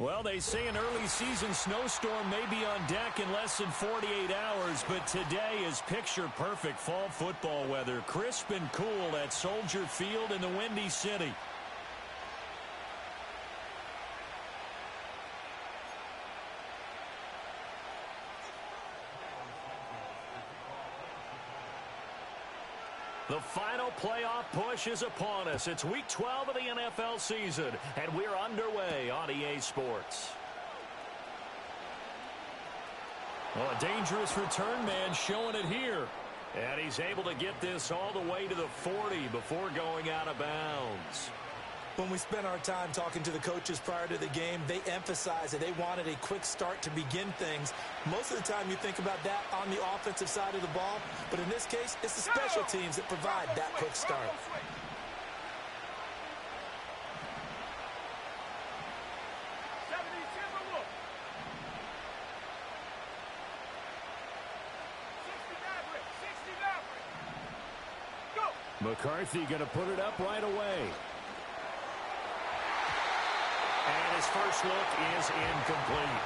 Well, they say an early season snowstorm may be on deck in less than 48 hours, but today is picture-perfect fall football weather. Crisp and cool at Soldier Field in the Windy City. The final playoff push is upon us. It's Week 12 of the NFL season, and we're underway on EA Sports. Well, a dangerous return man showing it here. And he's able to get this all the way to the 40 before going out of bounds. When we spent our time talking to the coaches prior to the game, they emphasized that they wanted a quick start to begin things. Most of the time you think about that on the offensive side of the ball, but in this case, it's the special teams that provide that quick start. McCarthy going to put it up right away. And his first look is incomplete.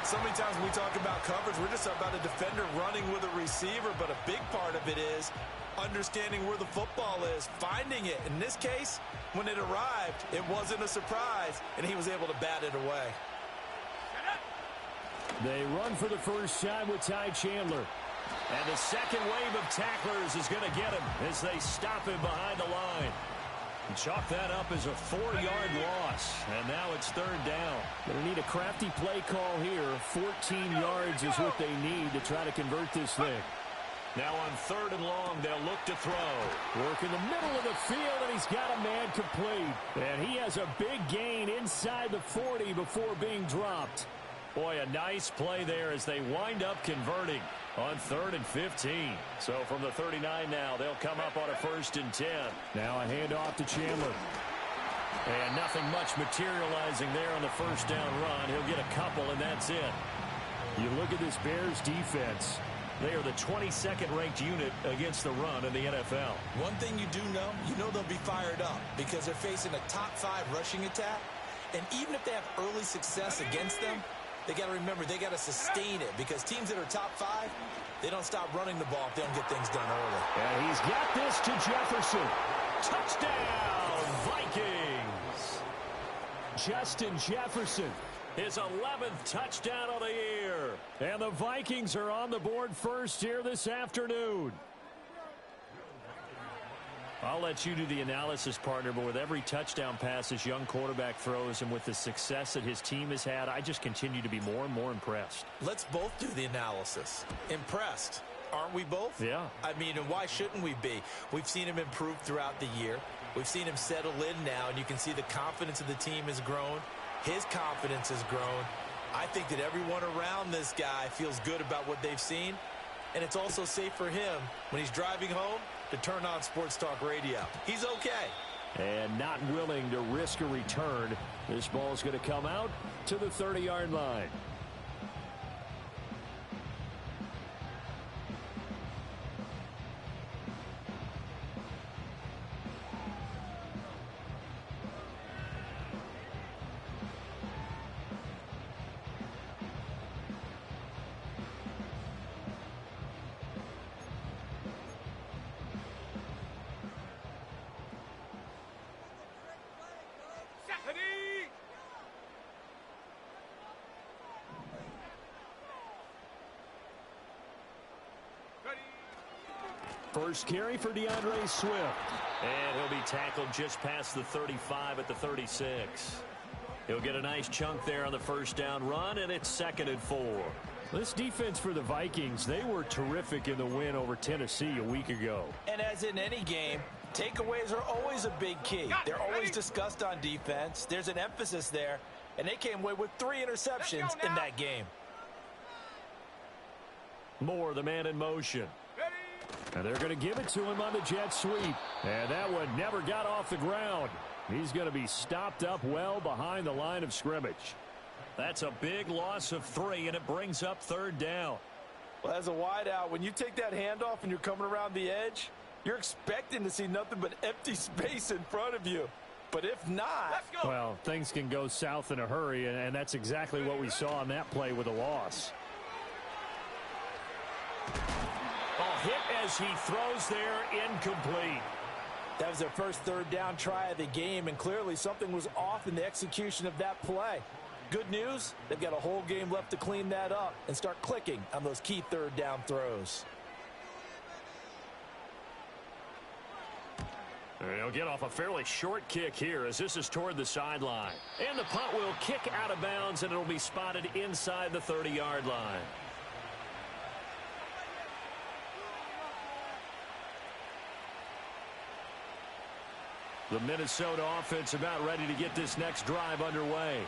So many times when we talk about coverage, we're just talking about a defender running with a receiver, but a big part of it is understanding where the football is, finding it. In this case, when it arrived, it wasn't a surprise, and he was able to bat it away. They run for the first time with Ty Chandler. And the second wave of tacklers is going to get him as they stop him behind the line. And chalk that up as a 4-yard loss. And now it's third down. Going to need a crafty play call here. 14 yards is what they need to try to convert this thing. Now on third and long, they'll look to throw. Work in the middle of the field, and he's got a man complete. And he has a big gain inside the 40 before being dropped. Boy, a nice play there as they wind up converting on 3rd and 15. So from the 39 now, they'll come up on a 1st and 10. Now a handoff to Chandler. And nothing much materializing there on the first down run. He'll get a couple, and that's it. You look at this Bears defense. They are the 22nd ranked unit against the run in the NFL. One thing you do know, they'll be fired up because they're facing a top 5 rushing attack. And even if they have early success against them, they got to remember, they got to sustain it because teams that are top 5, they don't stop running the ball if they don't get things done early. And he's got this to Jefferson. Touchdown, Vikings. Justin Jefferson, his 11th touchdown of the year. And the Vikings are on the board first here this afternoon. I'll let you do the analysis, partner, but with every touchdown pass this young quarterback throws and with the success that his team has had, I just continue to be more and more impressed. Let's both do the analysis. Impressed. Aren't we both? Yeah. I mean, and why shouldn't we be? We've seen him improve throughout the year. We've seen him settle in now, and you can see the confidence of the team has grown. His confidence has grown. I think that everyone around this guy feels good about what they've seen, and it's also safe for him when he's driving home to turn on Sports Talk Radio. He's okay. And not willing to risk a return. This ball's going to come out to the 30-yard line. First carry for DeAndre Swift. And he'll be tackled just past the 35 at the 36. He'll get a nice chunk there on the first down run, and it's 2nd and 4. This defense for the Vikings, they were terrific in the win over Tennessee a week ago. And as in any game, takeaways are always a big key. They're always discussed on defense. There's an emphasis there, and they came away with 3 interceptions in that game. Moore, the man in motion. And they're going to give it to him on the jet sweep. And that one never got off the ground. He's going to be stopped up well behind the line of scrimmage. That's a big loss of 3, and it brings up 3rd down. Well, as a wideout, when you take that handoff and you're coming around the edge, you're expecting to see nothing but empty space in front of you. But if not, well, things can go south in a hurry, and that's exactly what we saw on that play with a loss. Oh, hit as he throws there, incomplete. That was their first third down try of the game, and clearly something was off in the execution of that play. Good news, they've got a whole game left to clean that up and start clicking on those key third down throws. They'll get off a fairly short kick here as this is toward the sideline. And the punt will kick out of bounds, and it'll be spotted inside the 30-yard line. The Minnesota offense about ready to get this next drive underway.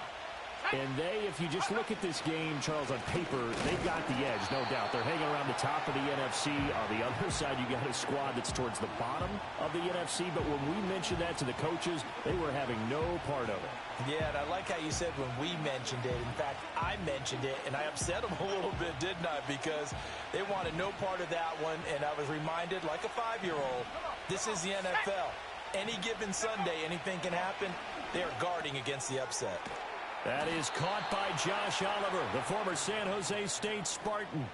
And if you just look at this game, Charles, on paper, they've got the edge, no doubt. They're hanging around the top of the NFC. On the other side, you got a squad that's towards the bottom of the NFC. But when we mentioned that to the coaches, they were having no part of it. Yeah, and I like how you said when we mentioned it. In fact, I mentioned it, and I upset them a little bit, didn't I? Because they wanted no part of that one, and I was reminded, like a 5-year-old, this is the NFL. Any given Sunday, anything can happen. They are guarding against the upset. That is caught by Josh Oliver, the former San Jose State Spartan.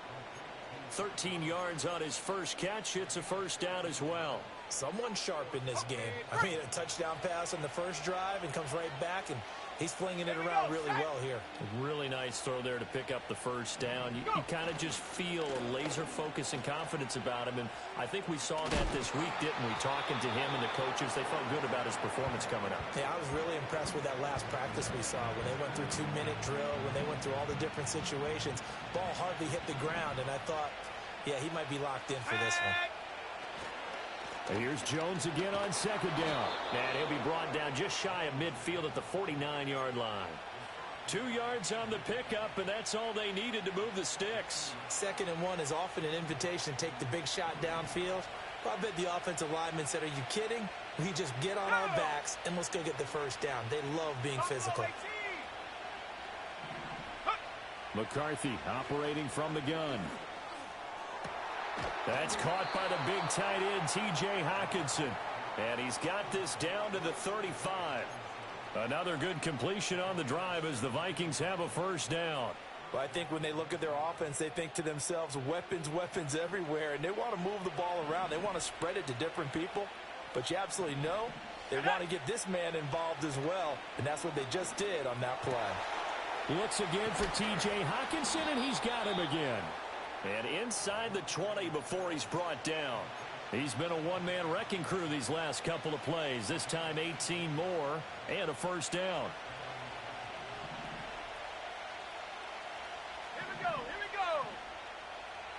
13 yards on his first catch. It's a first down as well. Someone sharp in this game. I mean, a touchdown pass on the first drive and comes right back, and he's flinging it around really well here. A really nice throw there to pick up the first down. You kind of just feel a laser focus and confidence about him, and I think we saw that this week, didn't we? Talking to him and the coaches, they felt good about his performance coming up. Yeah, I was really impressed with that last practice we saw when they went through 2-minute drill, when they went through all the different situations. Ball hardly hit the ground, and I thought, yeah, he might be locked in for this one. And here's Jones again on second down. And he'll be brought down just shy of midfield at the 49-yard line. 2 yards on the pickup, and that's all they needed to move the sticks. 2nd and 1 is often an invitation to take the big shot downfield. Well, I bet the offensive lineman said, are you kidding? We just get on our backs, and let's go get the first down. They love being physical. McCarthy operating from the gun. That's caught by the big tight end, T.J. Hockenson. And he's got this down to the 35. Another good completion on the drive as the Vikings have a first down. Well, I think when they look at their offense, they think to themselves, weapons, weapons everywhere. And they want to move the ball around. They want to spread it to different people. But you absolutely know they want to get this man involved as well. And that's what they just did on that play. Looks again for T.J. Hockenson, and he's got him again. And inside the 20 before he's brought down. He's been a one-man wrecking crew these last couple of plays. This time 18 more and a first down. Here we go, here we go.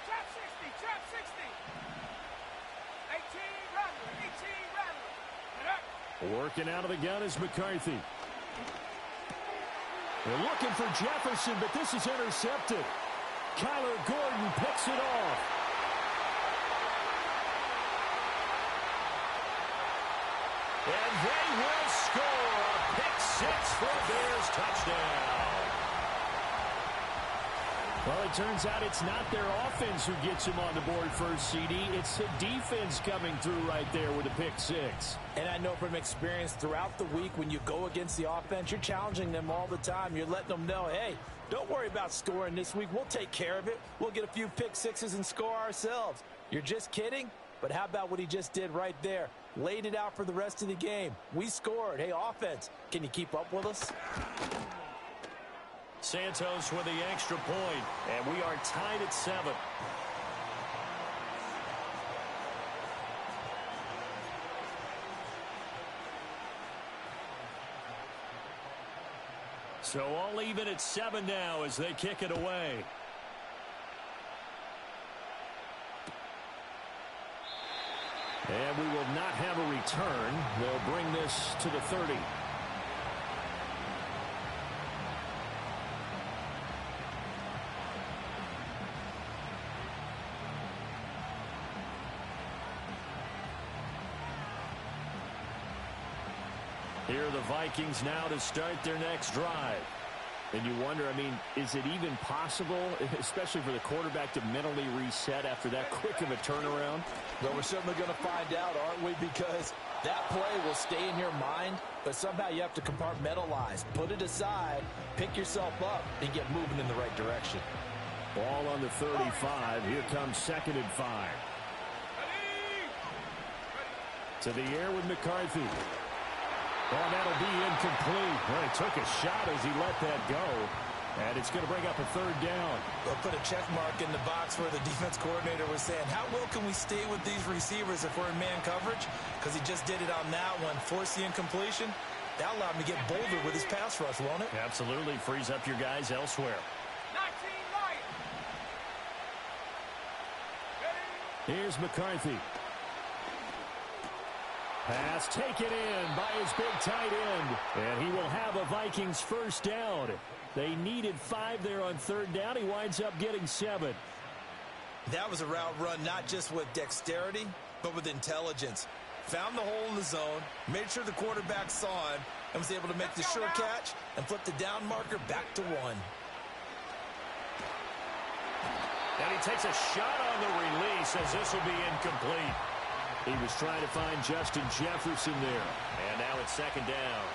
Trap 60, trap 60. 18 rattler. Working out of the gun is McCarthy. They're looking for Jefferson, but this is intercepted. Kyler Gordon picks it off. And they will score a pick six for a Bears touchdown. Well, it turns out it's not their offense who gets him on the board first, CD. It's the defense coming through right there with a pick six. And I know from experience throughout the week when you go against the offense, you're challenging them all the time. You're letting them know, hey, don't worry about scoring this week. We'll take care of it. We'll get a few pick sixes and score ourselves. You're just kidding? But how about what he just did right there? Laid it out for the rest of the game. We scored. Hey, offense, can you keep up with us? Santos with the extra point, and we are tied at 7. So all even at 7 now as they kick it away. And we will not have a return. They'll bring this to the 30. Here are the Vikings now to start their next drive. And you wonder, I mean, is it even possible, especially for the quarterback, to mentally reset after that quick of a turnaround? Well, we're certainly going to find out, aren't we? Because that play will stay in your mind, but somehow you have to compartmentalize, put it aside, pick yourself up, and get moving in the right direction. Ball on the 35. Here comes 2nd and 5. To the air with McCarthy. Oh, that'll be incomplete. Well, he took a shot as he let that go. And it's going to bring up a 3rd down. We'll put a check mark in the box where the defense coordinator was saying, how well can we stay with these receivers if we're in man coverage? Because he just did it on that one. Force the incompletion. That allowed him to get bolder with his pass rush, won't it? Absolutely. Frees up your guys elsewhere. 19 Lions. Here's McCarthy. Pass taken in by his big tight end. And he will have a Vikings 1st down. They needed 5 there on 3rd down. He winds up getting 7. That was a route run not just with dexterity, but with intelligence. Found the hole in the zone, made sure the quarterback saw him, and was able to make the sure catch and flip the down marker back to 1. And he takes a shot on the release as this will be incomplete. He was trying to find Justin Jefferson there. And now it's 2nd down.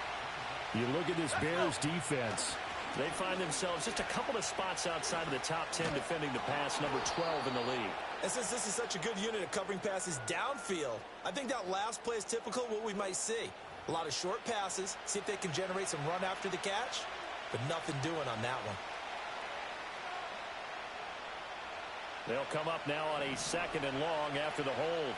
You look at this Bears defense. They find themselves just a couple of spots outside of the top 10 defending the pass, number 12 in the league. And since this is such a good unit at covering passes downfield, I think that last play is typical of what we might see. A lot of short passes, see if they can generate some run after the catch, but nothing doing on that one. They'll come up now on a 2nd and long after the hold.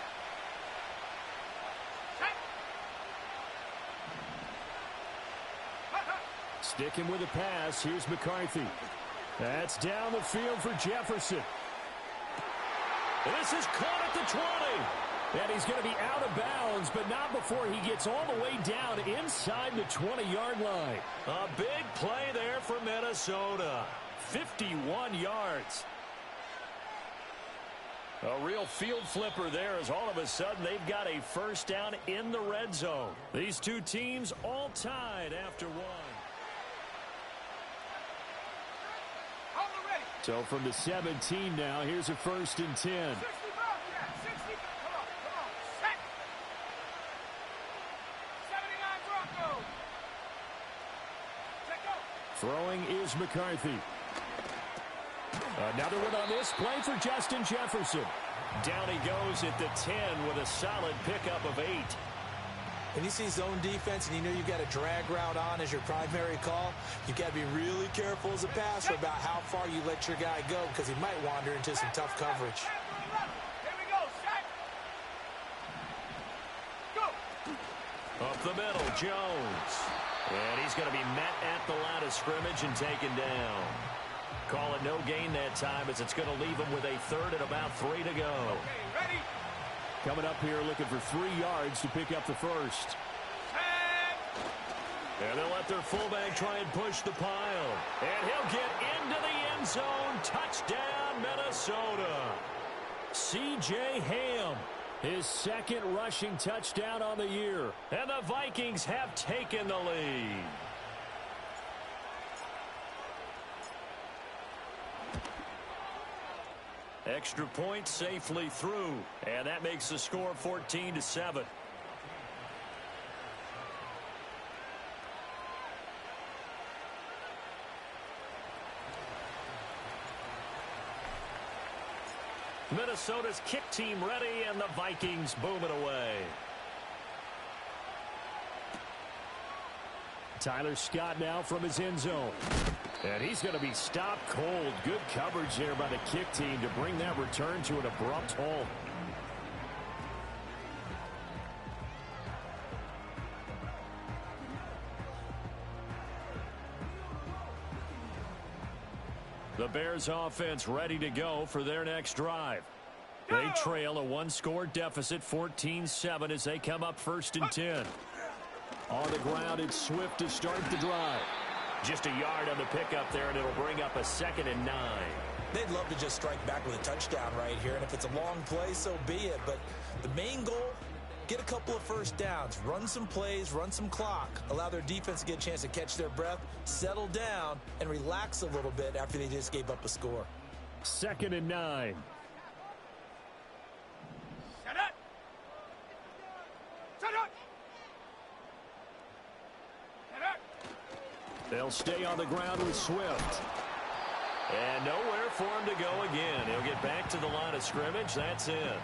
Sticking with the pass, here's McCarthy. That's down the field for Jefferson. This is caught at the 20. And he's going to be out of bounds, but not before he gets all the way down inside the 20-yard line. A big play there for Minnesota. 51 yards. A real field flipper there as all of a sudden they've got a 1st down in the red zone. These two teams all tied after 1. So from the 17 now, here's a 1st and 10. 60 Brown, yeah, 60. Come on, set. 79 Broncos. Check go. Throwing is McCarthy. Another one on this play for Justin Jefferson. Down he goes at the 10 with a solid pickup of 8. When you see zone defense and you know you've got a drag route on as your primary call, you've got to be really careful as a passer about how far you let your guy go because he might wander into some tough coverage. Here we go, set. Go. Up the middle, Jones. And he's going to be met at the line of scrimmage and taken down. Call it no gain that time as it's going to leave him with a 3rd and about 3 to go. Okay, ready? Coming up here looking for 3 yards to pick up the 1st. And they'll let their fullback try and push the pile. And he'll get into the end zone. Touchdown, Minnesota. C.J. Ham, his 2nd rushing touchdown on the year. And the Vikings have taken the lead. Extra point safely through. And that makes the score 14-7. Minnesota's kick team ready, and the Vikings boom it away. Tyler Scott now from his end zone. And he's going to be stopped cold. Good coverage there by the kick team to bring that return to an abrupt halt. The Bears offense ready to go for their next drive. They trail a 1-score deficit, 14-7 as they come up 1st and 10. On the ground, it's Swift to start the drive. Just a yard on the pickup there, and it'll bring up a 2nd and 9. They'd love to just strike back with a touchdown right here, and if it's a long play, so be it. But the main goal get a couple of first downs, run some plays, run some clock, allow their defense to get a chance to catch their breath, settle down, and relax a little bit after they just gave up a score. 2nd and 9. Set up. Set up. Set up. They'll stay on the ground with Swift. And nowhere for him to go again. He'll get back to the line of scrimmage. That's it.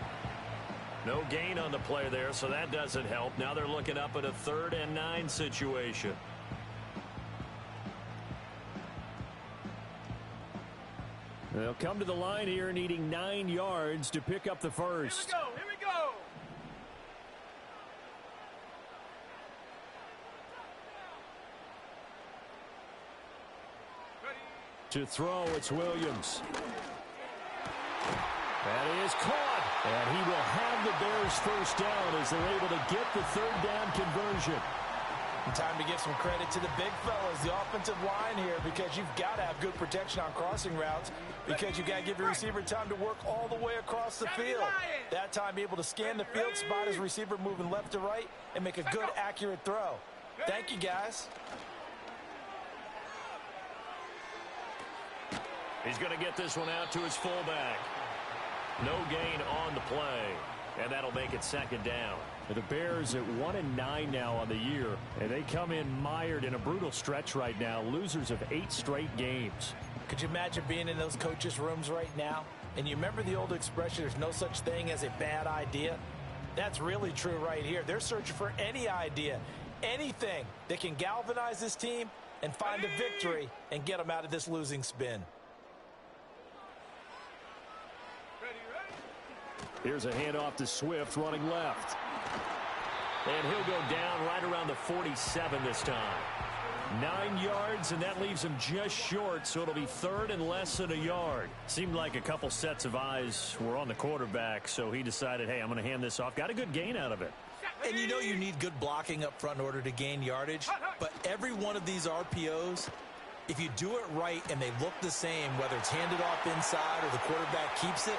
No gain on the play there, so that doesn't help. Now they're looking up at a 3rd and 9 situation. They'll come to the line here needing 9 yards to pick up the first. Here we go. Here we go. To throw, it's Williams. That is caught. And he will have the Bears first down as they're able to get the 3rd down conversion. And time to give some credit to the big fellas, the offensive line here, because you've got to have good protection on crossing routes, because you've got to give your receiver time to work all the way across the field. That time be able to scan the field, spot his receiver moving left to right, and make a good, accurate throw. Thank you, guys. He's going to get this one out to his fullback. No gain on the play. And that'll make it 2nd down. The Bears at 1-9 now on the year. And they come in mired in a brutal stretch right now. Losers of 8 straight games. Could you imagine being in those coaches' rooms right now? And you remember the old expression, there's no such thing as a bad idea? That's really true right here. They're searching for any idea, anything that can galvanize this team and find a victory and get them out of this losing spin. Here's a handoff to Swift running left. And he'll go down right around the 47 this time. 9 yards, and that leaves him just short, so it'll be 3rd and less than a yard. Seemed like a couple sets of eyes were on the quarterback, so he decided, hey, I'm going to hand this off. Got a good gain out of it. And you know you need good blocking up front in order to gain yardage, but every one of these RPOs, if you do it right and they look the same, whether it's handed off inside or the quarterback keeps it,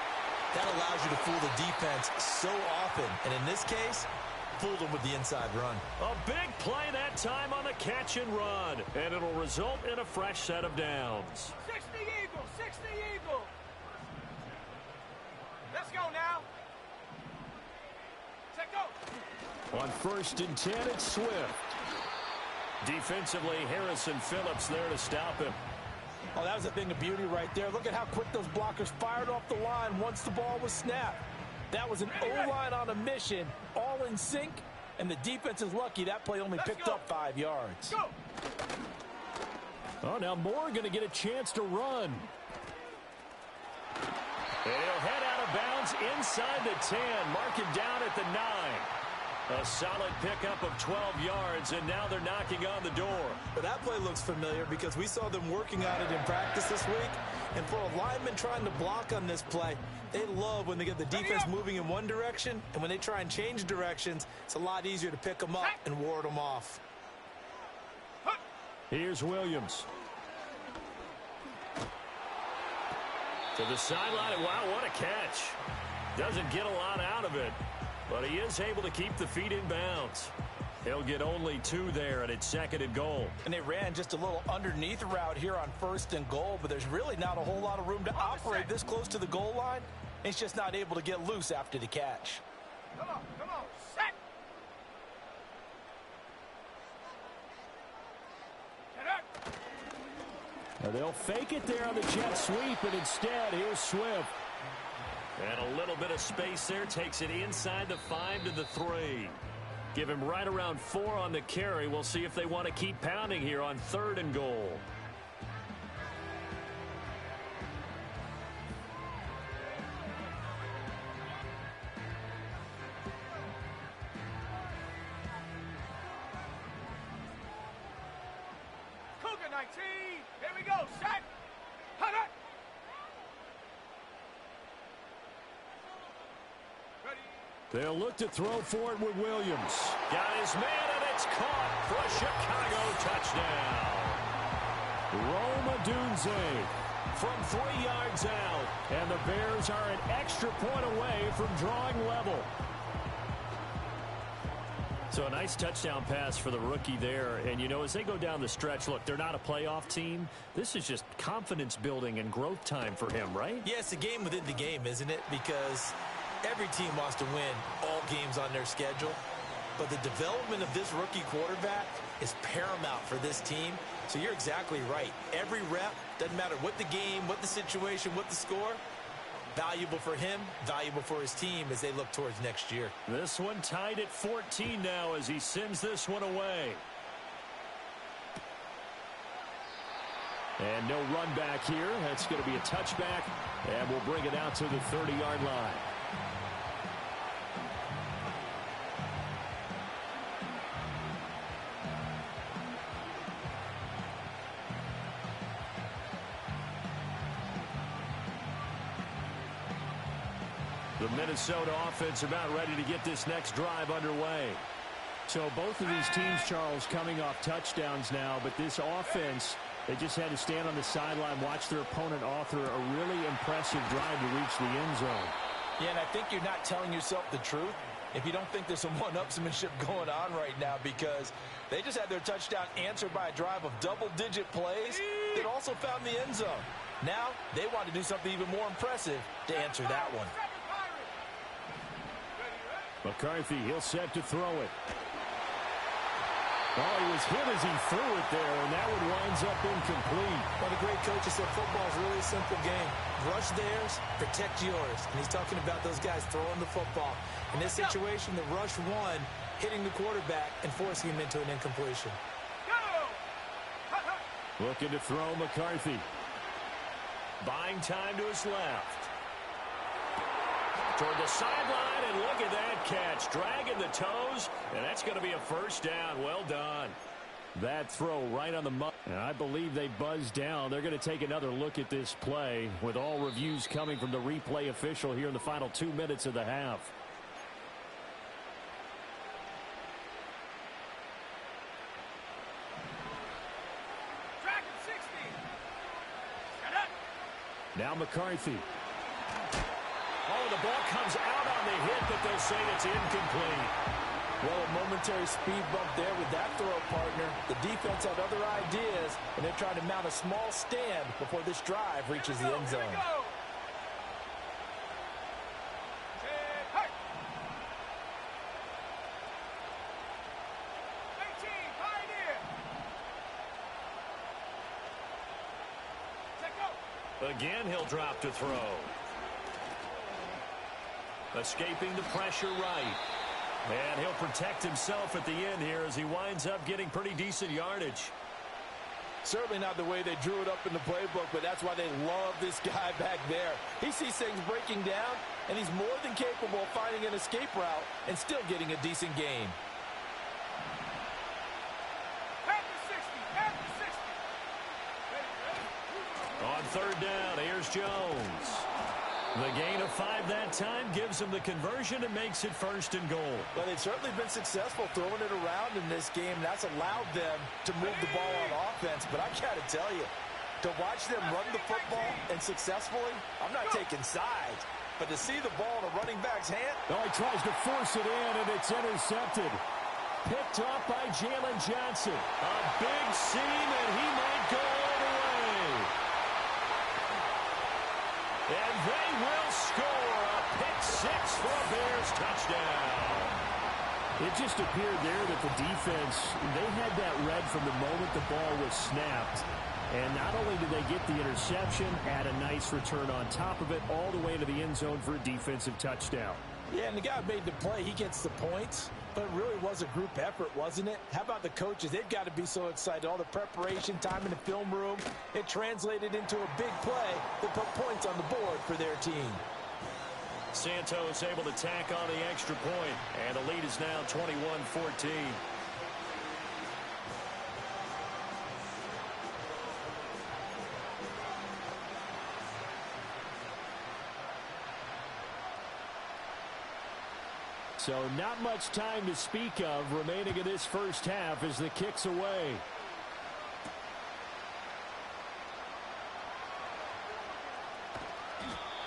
that allows you to fool the defense so often. And in this case, fooled them with the inside run. A big play that time on the catch and run. And it'll result in a fresh set of downs. 60 Eagle, 60 Eagle. Let's go now. Check go. On 1st and 10, it's Swift. Defensively, Harrison Phillips there to stop him. Oh, that was a thing of beauty right there. Look at how quick those blockers fired off the line once the ball was snapped. That was an O-line on a mission, all in sync, and the defense is lucky that play only picked up 5 yards. Go. Oh, now Moore going to get a chance to run. And he'll head out of bounds inside the 10, mark him down at the 9. A solid pickup of 12 yards, and now they're knocking on the door. But that play looks familiar because we saw them working on it in practice this week. And for a lineman trying to block on this play, they love when they get the defense moving in one direction. And when they try and change directions, it's a lot easier to pick them up and ward them off. Here's Williams. To the sideline. Wow, what a catch. Doesn't get a lot out of it. But he is able to keep the feet in bounds. He'll get only 2 there, and it's 2nd and goal. And they ran just a little underneath route here on 1st and goal, but there's really not a whole lot of room to operate this close to the goal line. He's just not able to get loose after the catch. Come on, set. Get up. Now they'll fake it there on the jet sweep, and instead, here's Swift. And a little bit of space there, takes it inside the 5 to the 3. Give him right around 4 on the carry. We'll see if they want to keep pounding here on 3rd and goal. Cougar 19. Here we go. Set. Hut it. They'll look to throw for it with Williams. Got his man, and it's caught for a Chicago touchdown. Rome Odunze from 3 yards out. And the Bears are an extra point away from drawing level. So a nice touchdown pass for the rookie there. And, you know, as they go down the stretch, look, they're not a playoff team. This is just confidence building and growth time for him, right? Yeah, it's a game within the game, isn't it? Because every team wants to win all games on their schedule. But the development of this rookie quarterback is paramount for this team. So you're exactly right. Every rep, doesn't matter what the game, what the situation, what the score, valuable for him, valuable for his team as they look towards next year. This one tied at 14 now as he sends this one away. And no run back here. That's going to be a touchback, and we'll bring it out to the 30-yard line. The Minnesota offense about ready to get this next drive underway. So both of these teams, Charles, coming off touchdowns now, but this offense, they just had to stand on the sideline, watch their opponent author a really impressive drive to reach the end zone. Yeah, and I think you're not telling yourself the truth if you don't think there's some one-upsmanship going on right now, because they just had their touchdown answered by a drive of double-digit plays that also found the end zone. Now they want to do something even more impressive to answer that one. McCarthy, he'll set to throw it. Oh, he was hit as he threw it there, and that one winds up incomplete. Well, the great coach has said football is really a simple game. Rush theirs, protect yours. And he's talking about those guys throwing the football. In this situation, the rush one, hitting the quarterback and forcing him into an incompletion. Looking to throw McCarthy. Buying time to his left. Toward the sideline, and look at that catch. Dragging the toes, and that's going to be a first down. Well done. That throw right on the money. And I believe they buzzed down. They're going to take another look at this play with all reviews coming from the replay official here in the final 2 minutes of the half. Now McCarthy. Oh, the ball comes out on the hit, but they'll say it's incomplete. Well, a momentary speed bump there with that throw, partner. The defense had other ideas, and they're trying to mount a small stand before this drive reaches the end zone. Again, he'll drop to throw. Escaping the pressure right. And he'll protect himself at the end here as he winds up getting pretty decent yardage. Certainly not the way they drew it up in the playbook, but that's why they love this guy back there. He sees things breaking down, and he's more than capable of finding an escape route and still getting a decent gain. On third down, here's Jones. The gain of 5 that time gives him the conversion and makes it 1st and goal. Well, they've certainly been successful throwing it around in this game. That's allowed them to move the ball on offense. But I got to tell you, to watch them run the football and successfully, I'm not taking sides. But to see the ball in a running back's hand. Oh, he tries to force it in, and it's intercepted. Picked off by Jalen Johnson. A big seam, and he might go all the way. And they will score a pick-6 for a Bears touchdown. It just appeared there that the defense, they had that read from the moment the ball was snapped. And not only did they get the interception, add a nice return on top of it, all the way to the end zone for a defensive touchdown. Yeah, and the guy made the play. He gets the points. But it really was a group effort, wasn't it? How about the coaches? They've got to be so excited. All the preparation, time in the film room, it translated into a big play that put points on the board for their team. Santos able to tack on the extra point, and the lead is now 21-14. So not much time to speak of remaining in this first half as the kick's away.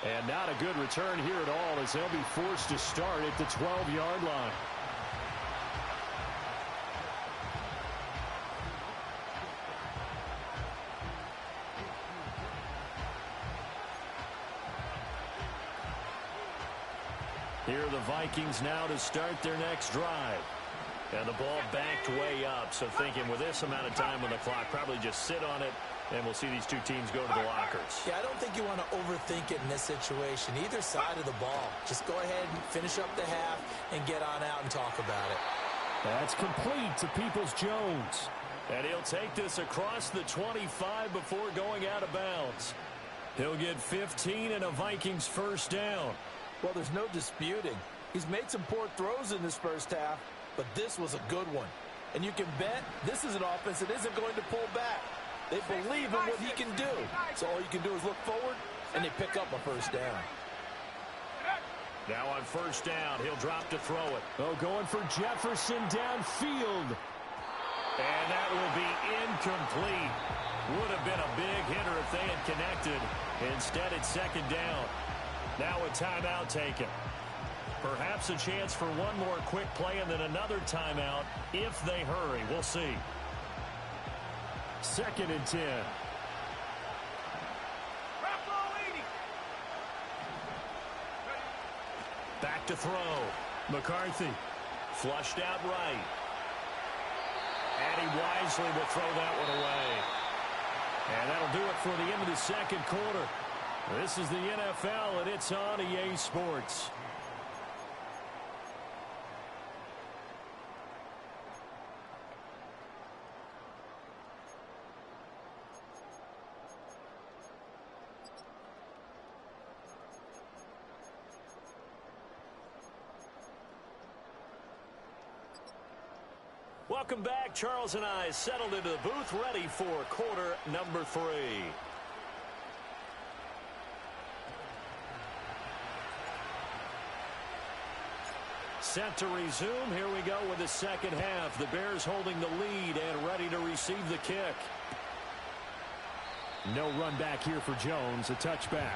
And not a good return here at all as they'll be forced to start at the 12-yard line. Here are the Vikings now to start their next drive. And the ball backed way up, so thinking with this amount of time on the clock, probably just sit on it, and we'll see these two teams go to the lockers. Yeah, I don't think you want to overthink it in this situation. Either side of the ball. Just go ahead and finish up the half and get on out and talk about it. That's complete to Peoples-Jones. And he'll take this across the 25 before going out of bounds. He'll get 15 and a Vikings first down. Well, there's no disputing. He's made some poor throws in this first half, but this was a good one. And you can bet this is an offense that isn't going to pull back. They believe in what he can do. So all you can do is look forward, and they pick up a first down. Now on first down, he'll drop to throw it. Oh, going for Jefferson downfield. And that will be incomplete. Would have been a big hitter if they had connected. Instead, it's second down. Now a timeout taken. Perhaps a chance for one more quick play and then another timeout if they hurry. We'll see. 2nd and 10. Back to throw. McCarthy flushed out right. And he wisely will throw that one away. And that'll do it for the end of the second quarter. This is the NFL, and it's on EA Sports. Welcome back. Charles and I settled into the booth, ready for quarter number 3. Set to resume. Here we go with the second half. The Bears holding the lead and ready to receive the kick. No run back here for Jones. A touchback.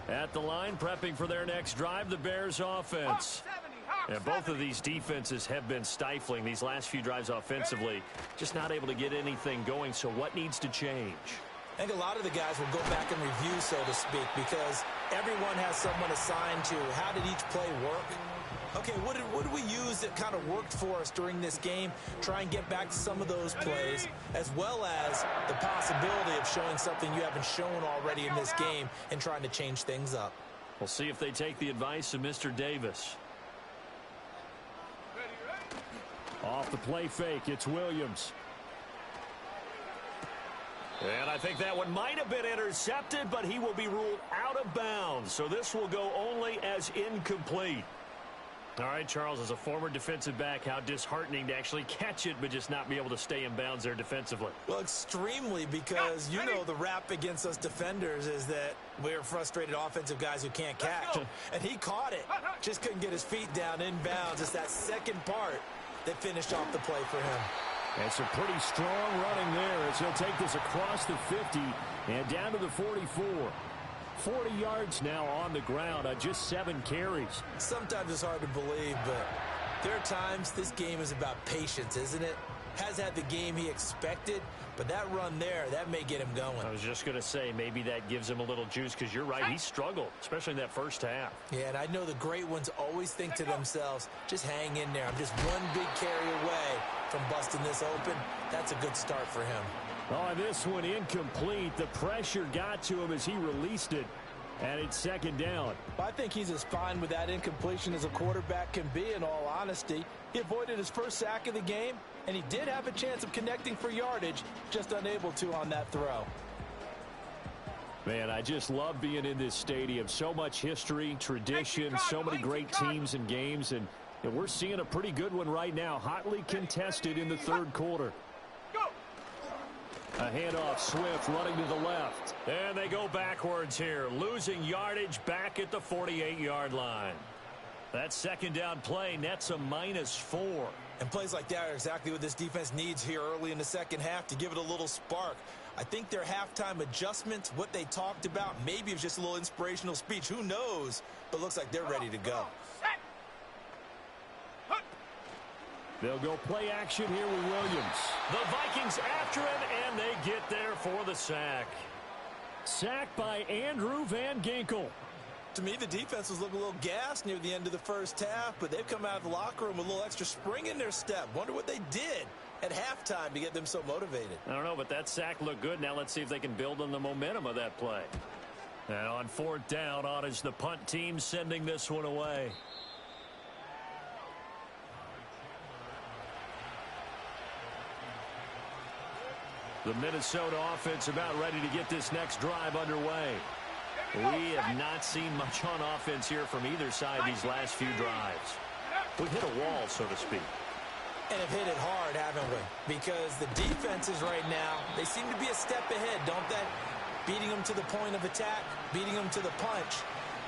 At the line, prepping for their next drive, the Bears offense. And both of these defenses have been stifling these last few drives offensively. Just not able to get anything going, so what needs to change? I think a lot of the guys will go back and review, so to speak, because everyone has someone assigned to how did each play work. Okay, what did we use that kind of worked for us during this game? Try and get back to some of those plays, as well as the possibility of showing something you haven't shown already in this game and trying to change things up. We'll see if they take the advice of Mr. Davis. Off the play fake, it's Williams. And I think that one might have been intercepted, but he will be ruled out of bounds. So this will go only as incomplete. All right, Charles, as a former defensive back, how disheartening to actually catch it, but just not be able to stay in bounds there defensively. Well, extremely, because you know the rap against us defenders is that we're frustrated offensive guys who can't catch. And he caught it. Just couldn't get his feet down in bounds. It's that second part that finished off the play for him. And some pretty strong running there as he'll take this across the 50 and down to the 44. 40 yards now on the ground on just 7 carries. Sometimes it's hard to believe, but there are times this game is about patience, isn't it? Has had the game he expected, but that run there, that may get him going. I was just going to say, maybe that gives him a little juice, because you're right, he struggled, especially in that first half. Yeah, and I know the great ones always think to themselves, just hang in there. I'm just one big carry away from busting this open. That's a good start for him. Oh, this one incomplete. The pressure got to him as he released it. And it's second down. I think he's as fine with that incompletion as a quarterback can be, in all honesty. He avoided his first sack of the game, and he did have a chance of connecting for yardage, just unable to on that throw. Man, I just love being in this stadium. So much history, tradition, so many great teams and games, and we're seeing a pretty good one right now, hotly contested in the third quarter. A handoff, Swift running to the left. And they go backwards here, losing yardage back at the 48-yard line. That second down play nets a -4. And plays like that are exactly what this defense needs here early in the second half to give it a little spark. I think their halftime adjustments, what they talked about, maybe it was just a little inspirational speech. Who knows? but looks like they're ready to go. They'll go play action here with Williams. The Vikings after him, and they get there for the sack. Sacked by Andrew Van Ginkel. To me, the defense was looking a little gassed near the end of the first half, but they've come out of the locker room with a little extra spring in their step. Wonder what they did at halftime to get them so motivated. I don't know, but that sack looked good. Now let's see if they can build on the momentum of that play. And on fourth down, on is the punt team sending this one away. The Minnesota offense about ready to get this next drive underway. We have not seen much on offense here from either side these last few drives. We've hit a wall, so to speak. And have hit it hard, haven't we? Because the defenses right now, they seem to be a step ahead, don't they? Beating them to the point of attack, beating them to the punch.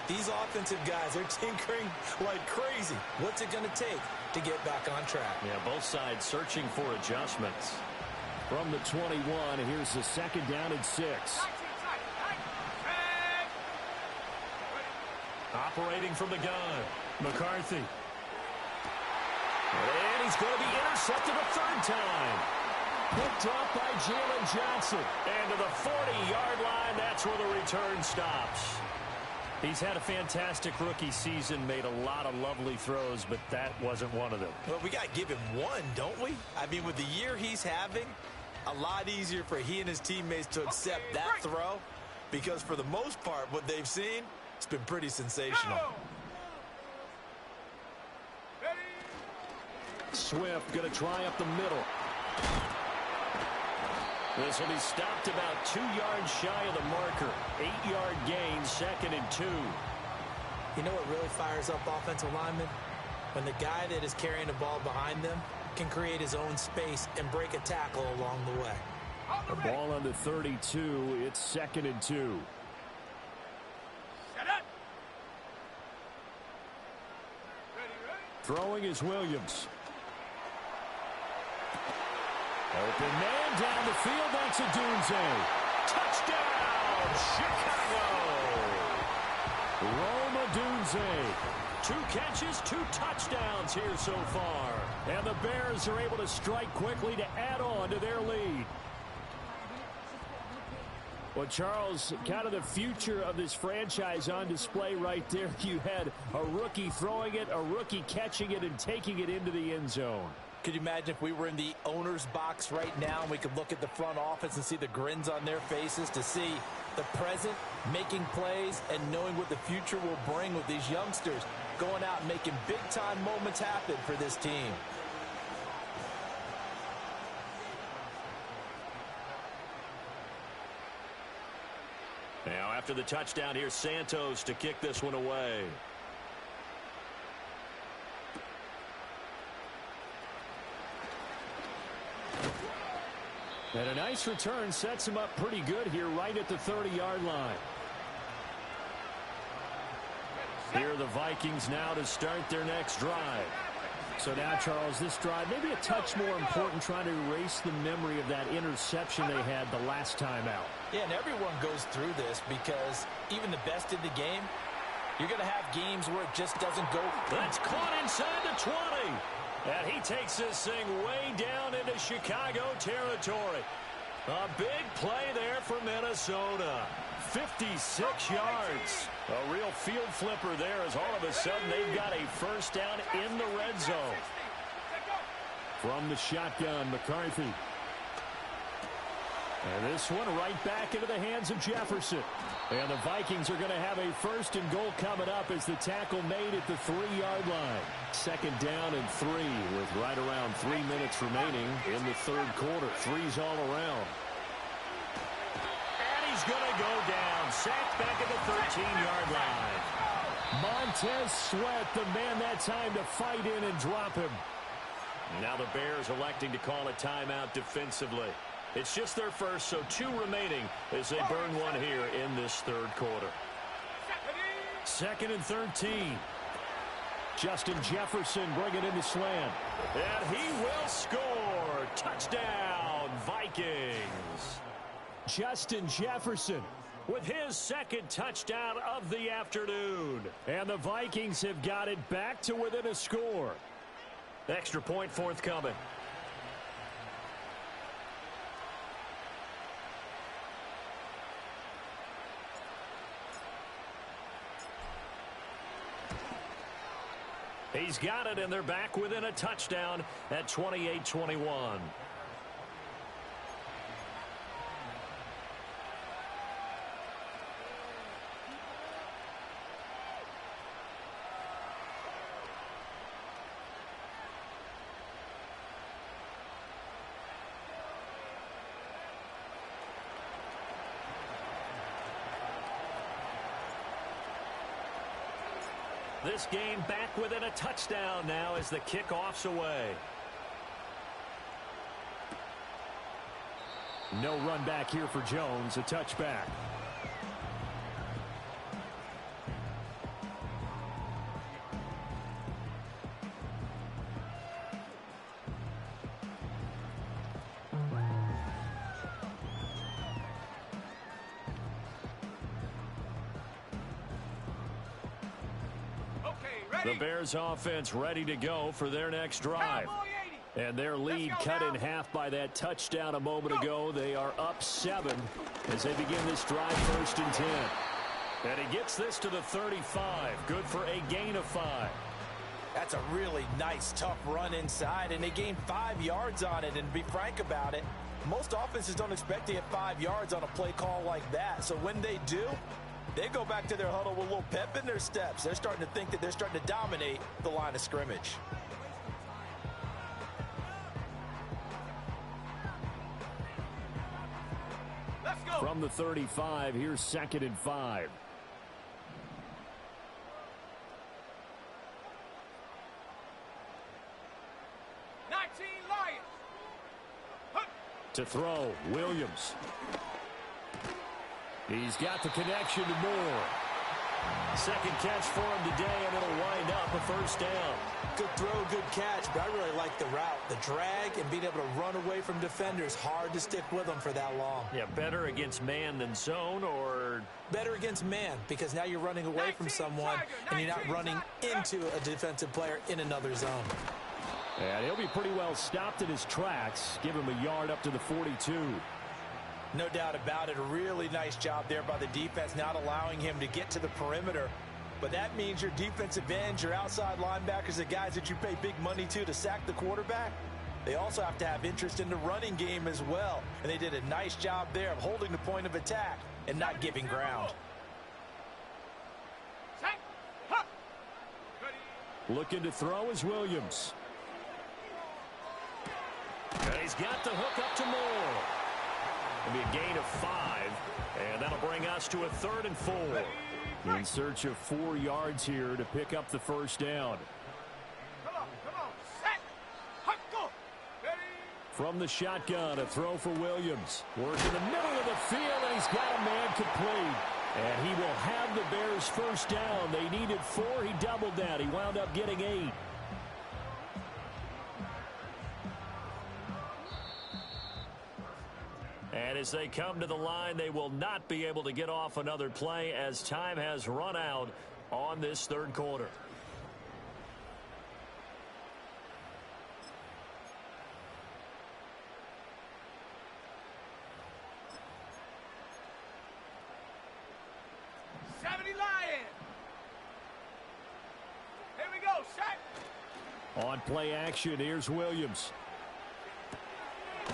These offensive guys are tinkering like crazy. What's it going to take to get back on track? Yeah, both sides searching for adjustments. From the 21, here's the second down and 6. Operating from the gun, McCarthy. And he's going to be intercepted a third time. Picked up by Jalen Johnson. And to the 40-yard line, that's where the return stops. He's had a fantastic rookie season, made a lot of lovely throws, but that wasn't one of them. Well, we got to give him one, don't we? I mean, with the year he's having, a lot easier for he and his teammates to accept that throw, because for the most part, what they've seen, it's been pretty sensational. Swift going to try up the middle. This will be stopped about 2 yards shy of the marker. 8-yard gain, 2nd and 2. You know what really fires up offensive linemen? When the guy that is carrying the ball behind them can create his own space and break a tackle along the way. The ball on the 32. It's 2nd and 2. Throwing is Williams. Open man down the field. That's Odunze. Touchdown, Chicago! Rome Odunze. 2 catches, 2 touchdowns here so far. And the Bears are able to strike quickly to add on to their lead. Well, Charles, kind of the future of this franchise on display right there. You had a rookie throwing it, a rookie catching it, and taking it into the end zone. Could you imagine if we were in the owner's box right now and we could look at the front office and see the grins on their faces, to see the present making plays and knowing what the future will bring with these youngsters going out and making big-time moments happen for this team. Now, after the touchdown, here's Santos to kick this one away. And a nice return sets him up pretty good here right at the 30-yard line. Here are the Vikings now to start their next drive. So now, Charles, this drive maybe a touch more important, trying to erase the memory of that interception they had the last time out. Yeah, and everyone goes through this because even the best in the game, you're going to have games where it just doesn't go. That's caught inside the 20. And he takes this thing way down into Chicago territory. A big play there for Minnesota. 56 yards. A real field flipper there, as all of a sudden they've got a first down in the red zone. From the shotgun, McCarthy. And this one right back into the hands of Jefferson. And the Vikings are going to have a 1st and goal coming up as the tackle made at the 3-yard line. 2nd down and 3 with right around 3 minutes remaining in the 3rd quarter. 3's all around. And he's going to go down. Sacked back at the 13-yard line. Montez Sweat, the man that time to fight in and drop him. Now the Bears electing to call a timeout defensively. It's just their first, so 2 remaining as they burn one here in this 3rd quarter. 2nd and 13. Justin Jefferson bringing in the slant. And he will score. Touchdown, Vikings. Justin Jefferson with his second touchdown of the afternoon. And the Vikings have got it back to within a score. Extra point forthcoming. He's got it, and they're back within a touchdown at 28-21. This game back within a touchdown now as the kickoff's away. No run back here for Jones, a touchback. The Bears offense ready to go for their next drive. And their lead cut in half by that touchdown a moment ago. They are up 7 as they begin this drive 1st and 10. And he gets this to the 35. Good for a gain of 5. That's a really nice, tough run inside, and they gained 5 yards on it. And to be frank about it, most offenses don't expect to get 5 yards on a play call like that. So when they do, they go back to their huddle with a little pep in their steps. They're starting to think that they're starting to dominate the line of scrimmage. Let's go. From the 35, here's 2nd and 5. Lions. To throw, Williams. He's got the connection to Moore. Second catch for him today, and it'll wind up a first down. Good throw, good catch, but I really like the route. The drag and being able to run away from defenders. Hard to stick with them for that long. Yeah, better against man than zone, or better against man, because now you're running away from someone and you're not running into a defensive player in another zone. And he'll be pretty well stopped in his tracks. Give him a yard up to the 42. No doubt about it. A really nice job there by the defense, not allowing him to get to the perimeter. But that means your defensive ends, your outside linebackers, the guys that you pay big money to sack the quarterback, they also have to have interest in the running game as well. And they did a nice job there of holding the point of attack and not giving ground. Looking to throw is Williams. And he's got the hook up to Moore. It'll be a gain of 5, and that'll bring us to a 3rd and 4. In search of 4 yards here to pick up the first down. Come on. Set. Hut, go. Ready. From the shotgun, a throw for Williams. Work in the middle of the field, and he's got a man complete. And he will have the Bears first down. They needed 4. He doubled that. He wound up getting 8. And as they come to the line, they will not be able to get off another play as time has run out on this 3rd quarter. Lions. Here we go. Set. On play action, here's Williams.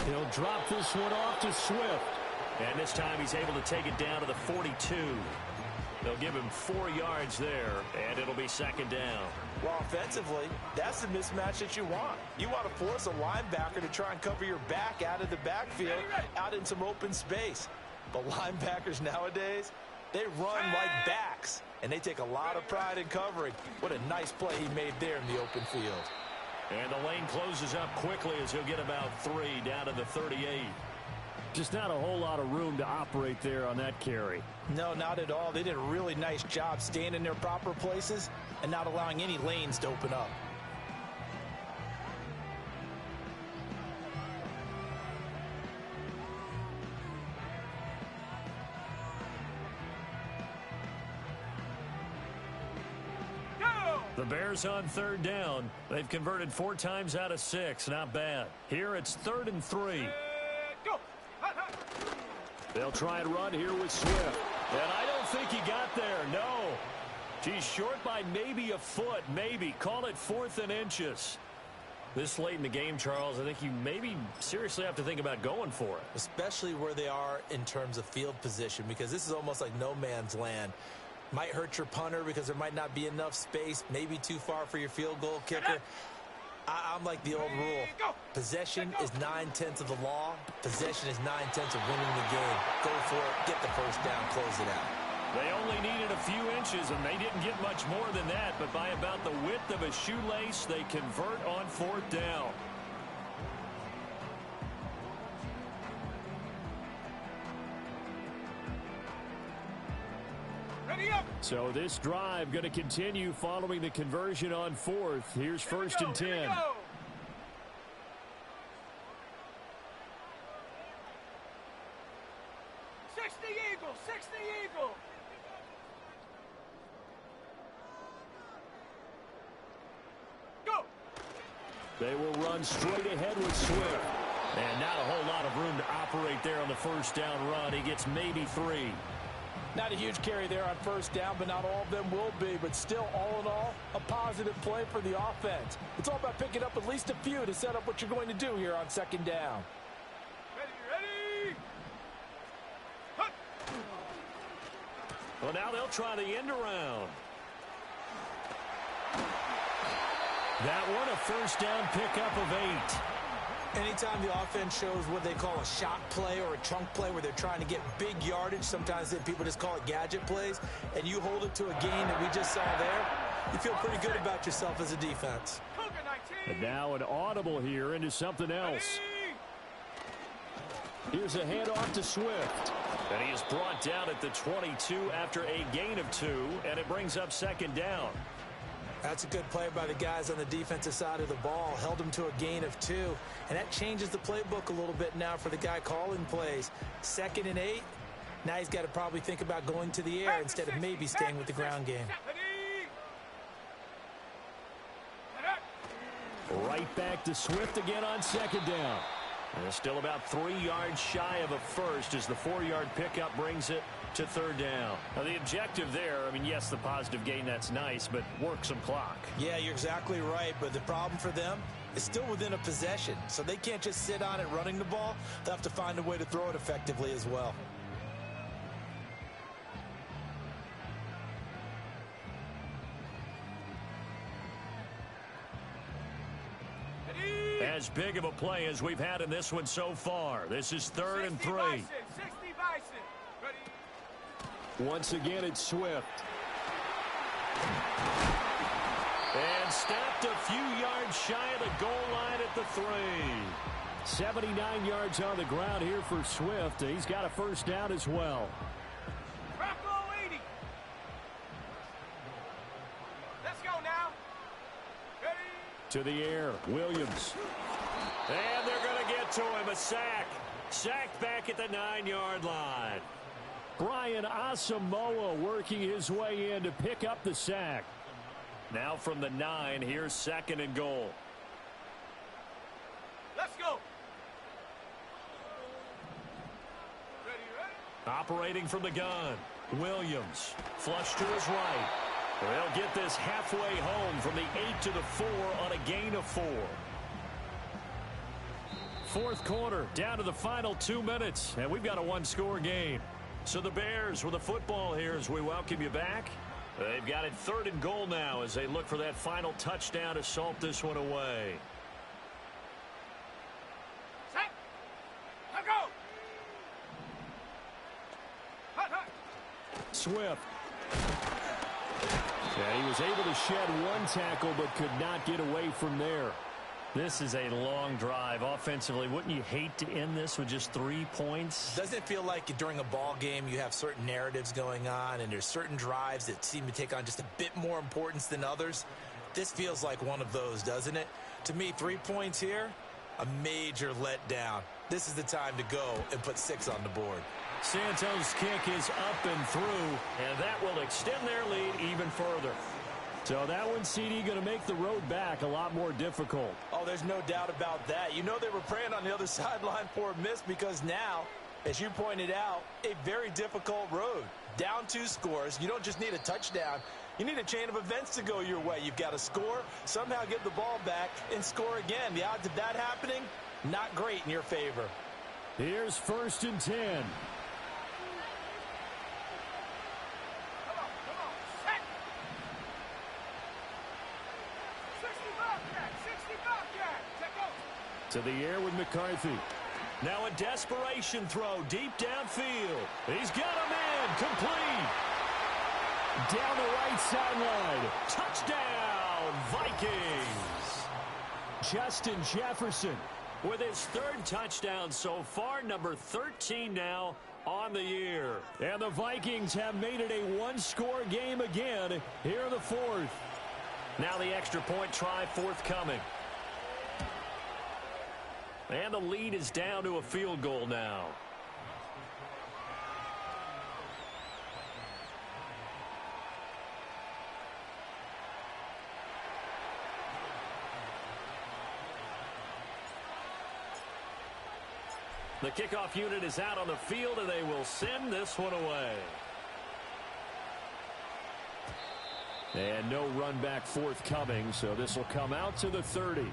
He'll drop this one off to Swift. And this time he's able to take it down to the 42. They'll give him 4 yards there, and it'll be 2nd down. Well, offensively, that's the mismatch that you want. You want to force a linebacker to try and cover your back out of the backfield, out in some open space. But linebackers nowadays, they run like backs, and they take a lot of pride in covering. What a nice play he made there in the open field. And the lane closes up quickly as he'll get about 3 down to the 38. Just not a whole lot of room to operate there on that carry. No, not at all. They did a really nice job staying in their proper places and not allowing any lanes to open up. The Bears on third down. They've converted 4 times out of 6. Not bad. Here it's 3rd and 3. Go. They'll try and run here with Swift. And I don't think he got there. No. He's short by maybe a foot. Maybe. Call it 4th and inches. This late in the game, Charles, I think you maybe seriously have to think about going for it. Especially where they are in terms of field position, because this is almost like no man's land. Might hurt your punter because there might not be enough space, maybe too far for your field goal kicker. I'm like the old rule. Possession is 9/10 of the law. Possession is 9/10 of winning the game. Go for it, get the first down, close it out. They only needed a few inches, and they didn't get much more than that. But by about the width of a shoelace, they convert on 4th down. Ready up. So this drive going to continue following the conversion on 4th. Here's 1st and 10. Here we go. Eagle. 60 Eagle. Go. They will run straight ahead with Swift. And not a whole lot of room to operate there on the first down run. He gets maybe 3. Not a huge carry there on first down, but not all of them will be. But still, all in all, a positive play for the offense. It's all about picking up at least a few to set up what you're going to do here on 2nd down. Ready. Hut. Well, now they'll try the end around. That one a first down pickup of 8. Anytime the offense shows what they call a shot play or a chunk play where they're trying to get big yardage, sometimes people just call it gadget plays, and you hold it to a gain that we just saw there, you feel pretty good about yourself as a defense. And now an audible here into something else. Here's a handoff to Swift. And he is brought down at the 22 after a gain of 2, and it brings up 2nd down. That's a good play by the guys on the defensive side of the ball. Held him to a gain of 2. And that changes the playbook a little bit now for the guy calling plays. 2nd and 8. Now he's got to probably think about going to the air instead of maybe staying with the ground game. Right back to Swift again on 2nd down. And it's still about 3 yards shy of a first as the 4-yard pickup brings it to 3rd down. Now, the objective there, I mean, yes, the positive gain, that's nice, but work some clock. Yeah, you're exactly right, but the problem for them is still within a possession, so they can't just sit on it running the ball. They'll have to find a way to throw it effectively as well. As big of a play as we've had in this one so far. This is 3rd and 3. 60 Bison. Ready. Once again, it's Swift. And stopped a few yards shy of the goal line at the 3. 79 yards on the ground here for Swift. He's got a first down as well. Bravo 80. Let's go now. Ready. To the air, Williams. And they're going to get to him. A sack. Sacked back at the 9-yard line. Brian Asamoah working his way in to pick up the sack. Now from the 9, here's 2nd and goal. Let's go. Ready. Operating from the gun. Williams. Flush to his right. They'll get this halfway home from the 8 to the 4 on a gain of 4. 4th quarter, down to the final 2 minutes, and we've got a 1-score game. So the Bears with the football here as we welcome you back. They've got it 3rd and goal now as they look for that final touchdown to salt this one away. Set. Let go. Hut. Swift. And he was able to shed 1 tackle but could not get away from there. This is a long drive offensively. Wouldn't you hate to end this with just 3 points? Doesn't it feel like during a ball game you have certain narratives going on and there's certain drives that seem to take on just a bit more importance than others? This feels like one of those, doesn't it? To me, 3 points here, a major letdown. This is the time to go and put 6 on the board. Santos' kick is up and through, and that will extend their lead even further. So that one, CD, going to make the road back a lot more difficult. Oh, there's no doubt about that. You know they were praying on the other sideline for a miss because now, as you pointed out, a very difficult road. Down 2 scores. You don't just need a touchdown. You need a chain of events to go your way. You've got to score, somehow get the ball back, and score again. The odds of that happening, not great in your favor. Here's 1st and 10. Come on, set. 60 Bobcat, 60 Bobcat. Check out. To the air with McCarthy. Now a desperation throw deep downfield. He's got a man complete. Down the right sideline. Touchdown, Vikings. Justin Jefferson With his 3rd touchdown so far, number 13 now on the year. And the Vikings have made it a one-score game again here in the 4th. Now the extra point try forthcoming. And the lead is down to a field goal now. The kickoff unit is out on the field, and they will send this one away. And no run back forthcoming, so this will come out to the 30.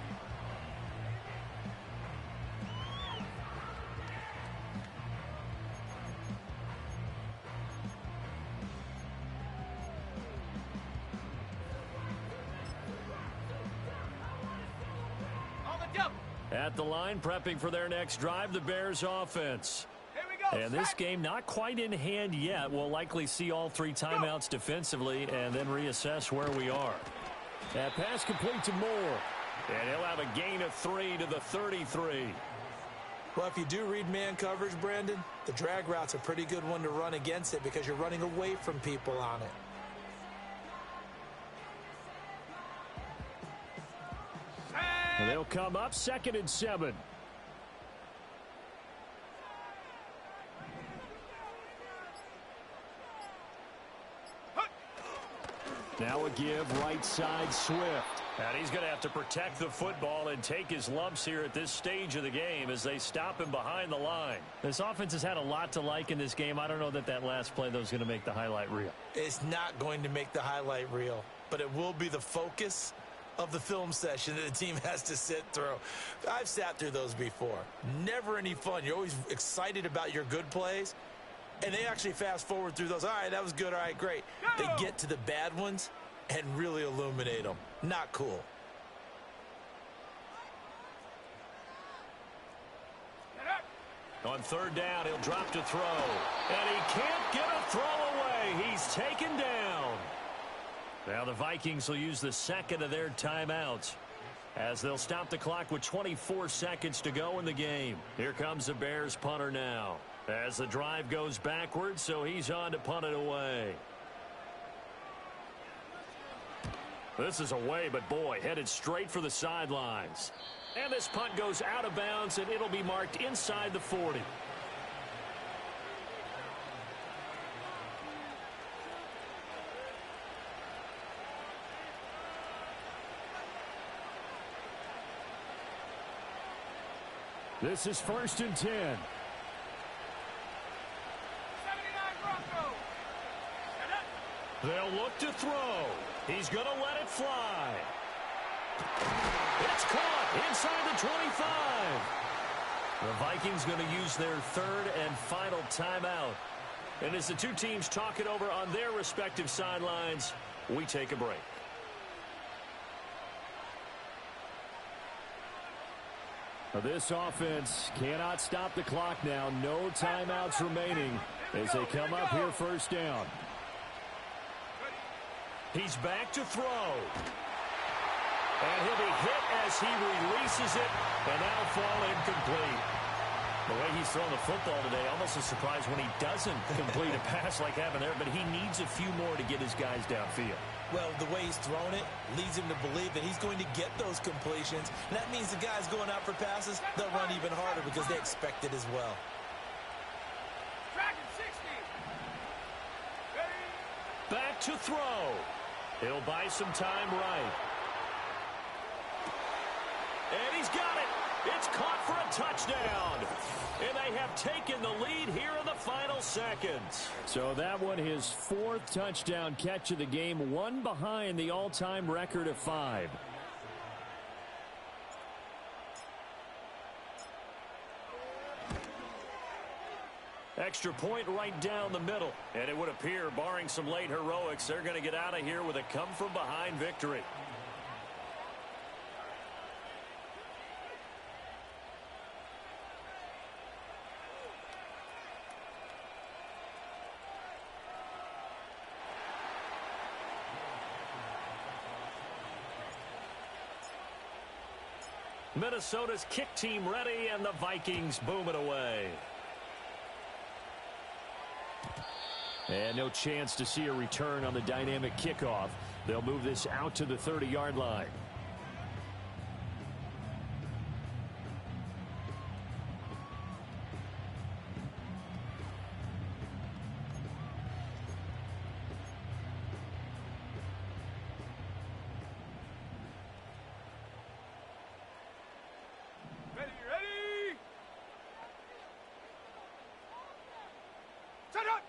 At the line, prepping for their next drive, the Bears offense. Here we go. And this game not quite in hand yet. We'll likely see all 3 timeouts defensively and then reassess where we are. That pass complete to Moore. And he'll have a gain of 3 to the 33. Well, if you do read man coverage, Brandon, the drag route's a pretty good one to run against it because you're running away from people on it. And they'll come up 2nd and 7. Now a give right side Swift. And he's going to have to protect the football and take his lumps here at this stage of the game as they stop him behind the line. This offense has had a lot to like in this game. I don't know that that last play, though, is going to make the highlight reel. It's not going to make the highlight reel, but it will be the focus of the film session that the team has to sit through. I've sat through those before. Never any fun. You're always excited about your good plays, and they actually fast forward through those. All right, that was good. All right, great. They get to the bad ones and really illuminate them. Not cool. On 3rd down, he'll drop to throw. And he can't get a throw away. He's taken down. Now the Vikings will use the 2nd of their timeouts as they'll stop the clock with 24 seconds to go in the game. Here comes the Bears punter now as the drive goes backwards, so he's on to punt it away. This is away, but boy, headed straight for the sidelines. And this punt goes out of bounds, and it'll be marked inside the 40. This is 1st and 10. 79 Broncos. They'll look to throw. He's going to let it fly. It's caught inside the 25. The Vikings going to use their 3rd and final timeout. And as the 2 teams talk it over on their respective sidelines, we take a break. This offense cannot stop the clock now. No timeouts remaining as they come up here 1st down. He's back to throw. And he'll be hit as he releases it and now fall incomplete. The way he's throwing the football today, almost a surprise when he doesn't complete a pass like happened there, but he needs a few more to get his guys downfield. Well, the way he's thrown it leads him to believe that he's going to get those completions. And that means the guys going out for passes, they'll run even harder because they expect it as well. Tracking 60. Ready? Back to throw. He'll buy some time right. And he's got it. It's caught for a touchdown. And they have taken the lead here in the final seconds. So that one, his 4th touchdown catch of the game, one behind the all-time record of 5. Extra point right down the middle. And it would appear, barring some late heroics, they're going to get out of here with a come-from-behind victory. Minnesota's kick team ready, and the Vikings boom it away. And no chance to see a return on the dynamic kickoff. They'll move this out to the 30-yard line. Ready, ready! Set up!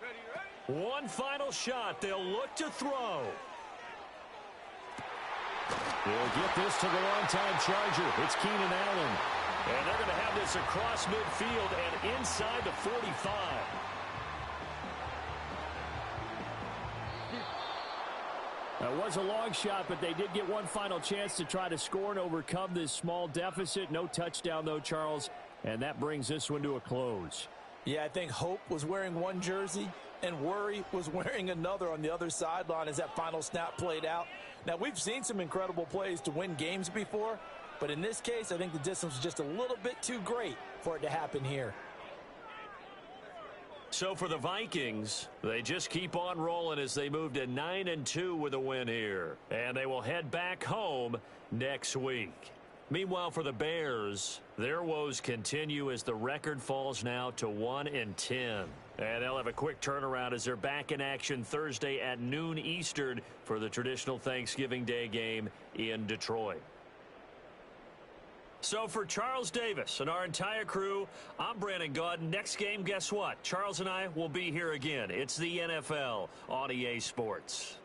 Ready, ready! One final shot. They'll look to throw. They'll get this to the longtime Charger. It's Keenan Allen. And they're going to have this across midfield and inside the 45. It was a long shot, but they did get one final chance to try to score and overcome this small deficit. No touchdown, though, Charles. And that brings this one to a close. Yeah, I think Hope was wearing one jersey and Worry was wearing another on the other sideline as that final snap played out. Now, we've seen some incredible plays to win games before, but in this case, I think the distance was just a little bit too great for it to happen here. So for the Vikings, they just keep on rolling as they move to 9-2 with a win here. And they will head back home next week. Meanwhile, for the Bears, their woes continue as the record falls now to 1-10. And they'll have a quick turnaround as they're back in action Thursday at noon Eastern for the traditional Thanksgiving Day game in Detroit. So for Charles Davis and our entire crew, I'm Brandon Gaudin. Next game, guess what? Charles and I will be here again. It's the NFL on EA Sports.